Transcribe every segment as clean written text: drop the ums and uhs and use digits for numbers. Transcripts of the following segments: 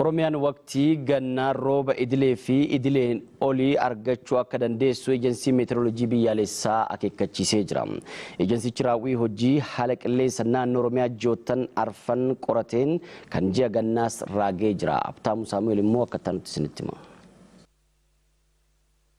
Oromiyaan waqtii gannaa rooba idilee fi idileen olii argachuu akka dandeessu eejensii meteoroloojii biyyaalessaa akeekkachiisee jira. Eejensichi raawwii hojii haala qilleensa naannoo Oromiyaa ji'oottan arfan qorateen kan ji'a gannaas raagee jira. Abtaamu Saamu'eel immoo akka nutti isinitti hima.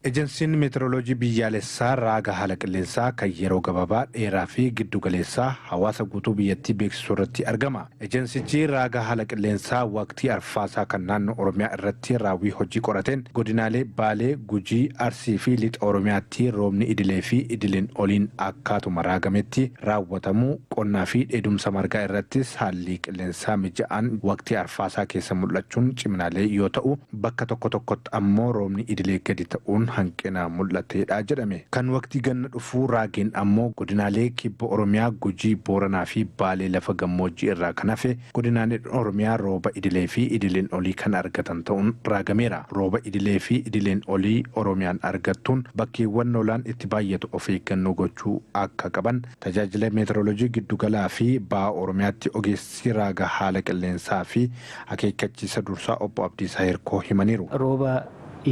Ejensiin meteoroloojii biyyaalessaa raaga haala qilleensaa kan yeroo gabaabaa dheeraa fi giddu galeessaa hawaasa guutuu biyyattii beeksisuu irratti argama. Ejensichi raaga haala qilleensaa waqtii arfaasaa kan naannoo Oromiyaa irratti raawwii hojii qorateen godinaalee Baalee, Gujii, Arsii fi Lixa Oromiyaatti roobni idilee fi idileen oliin akkaatuma raagametti raawwatamuu qonnaa fi dheedumsa margaa irrattis haalli qilleensaa mija'aan waqtii arfaasaa keessa mul'achuun ciminaalee yoo ta'u bakka tokko tokkotti ammoo roobni idilee gadi ta'uun hanqina mul'ateedha jedhame. Kan waqtii ganna dhufuu raageen ammoo godinaalee kibba Oromiyaa, Gujii, Booranaa fi Baalee lafa gammoojjii irraa kan hafe godinaaleen Oromiyaa rooba idilee fi idileen olii kan argatan ta'uun raagameera. Rooba idilee fi idileen olii Oromiyaan argattuun bakkeewwan lolaan itti baay'atu of eeggannoo gochuu akka qaban tajaajila meteoroloojii giddugalaa fi ba'a Oromiyaatti ogeessi raaga haala qilleensaa fi akeekkachiisa dursaa obbo Abdiisaa Hirkoo himaniiru.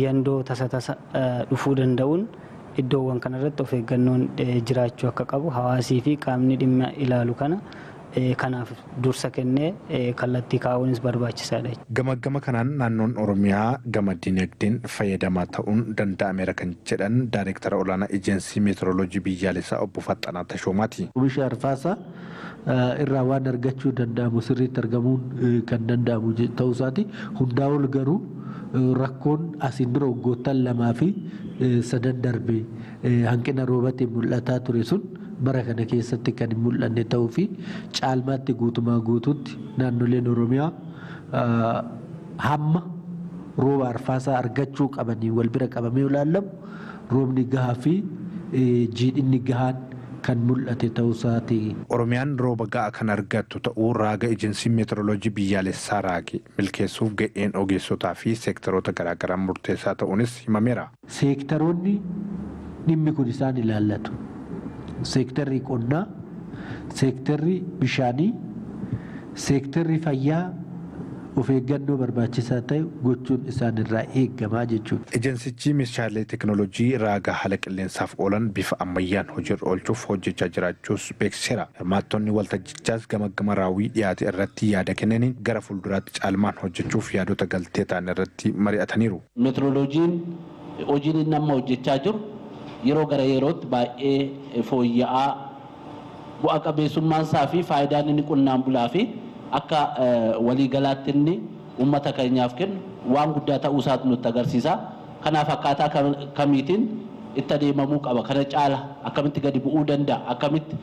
Yandoo tasa dhufuu danda'uun iddoowwan kanarratti of eeggannoon jiraachuu akka qabu hawaasii fi qaamni dhimma ilaalu kanaaf dursa kennee kallattii kaa'uunis barbaachisaadha. Gama kanaan naannoon Oromiyaa gama dinagdeen fayyadamaa ta'uun danda'ameera kan jedhan Daayireektara olaanaa Ejensii Meteoroloojii Biyyaalessaa obbo Faxxanaa Tashoomaati. Oomisha arfaasaa irraa waan argachuu danda'amu sirriitti argamuun kan danda'amu ta'uu isaati. Hundaa ol garuu rakkoon asiin dura waggoottan 2 fi 3 darbe hanqina roobaatiin mul'ataa ture sun bara kana keessatti kan hin mul'anne ta'uu fi caalmaatti guutumaa guutuutti naannoleen Oromiyaa hamma rooba arfaasaa argachuu qabanii wal bira qabamee ilaalamu roobni gahaa fi jiidhinni gahaan kan mul'ate ta'uu isaati. Oromiyaan rooba ga'a kan argattu ta'uu raaga ejensiin meteoroloojii biyyaalessaa raage milkeessuuf ga'een ogeessotaa fi seektaroota garaagaraa murteessaa ta'uunis himameera. Seektaroonni dhimmi kun isaan ilaallatu. Seektarri qonnaa, seektarri bishaanii, seektarri fayyaa of eeggannoo barbaachisaa ta'e gochuun isaan irraa eegamaa jechuudha. Ejensichi meeshaalee teekinooloojii raaga haala qilleensaaf oolan bifa ammayyaan hojiirra oolchuuf hojjechaa jiraachuus beeksiseera. Hirmaattonni waltajjichaas gama raawwii dhiyaate irratti yaada kennaniin gara fuulduraatti caalmaan hojjechuuf yaadota galtee ta'an irratti mari'ataniiru. Meteoroloojiin hojiin inni amma hojjechaa jiru yeroo gara yerootti baay'ee fooyya'aa bu'a qabeessummaan isaa fi faayidaan inni qonnaan bulaa fi akka waliigalaatti inni uummata keenyaaf kennu waan guddaa ta'uu isaatu nutti agarsiisa. Kanaaf akkaataa kamiitiin itti adeemamuu qaba. Kana caala akkamitti gadi bu'uu danda'a, akkamitti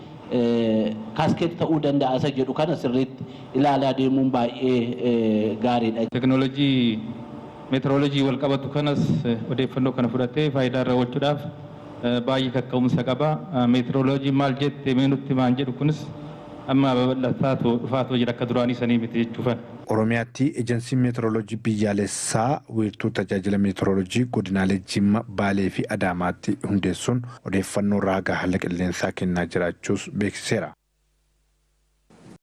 kaaskeet ta'uu danda'a isa jedhu kana sirriitti ilaalaa deemuun baay'ee gaariidha. Teekinooloojii meteoroloojii wal qabatu kanas odeeffannoo kana fudhatee faayidaa irra oolchuudhaaf baay'ee kakka'umsa qaba. Meteoroloojiin maal jette mee nutti maan jedhu kunis amma babal'ataatu dhufaatoo jira akka duraanii sanii miti jechuufan. Oromiyaatti ejensiin meteoroloojii biyyaalessaa wiirtuu tajaajila meteoroloojii godinaalee Jimma, Baalee fi Adaamaatti hundeessuun odeeffannoo raaga haala qilleensaa kennaa jiraachuus beeksiseera.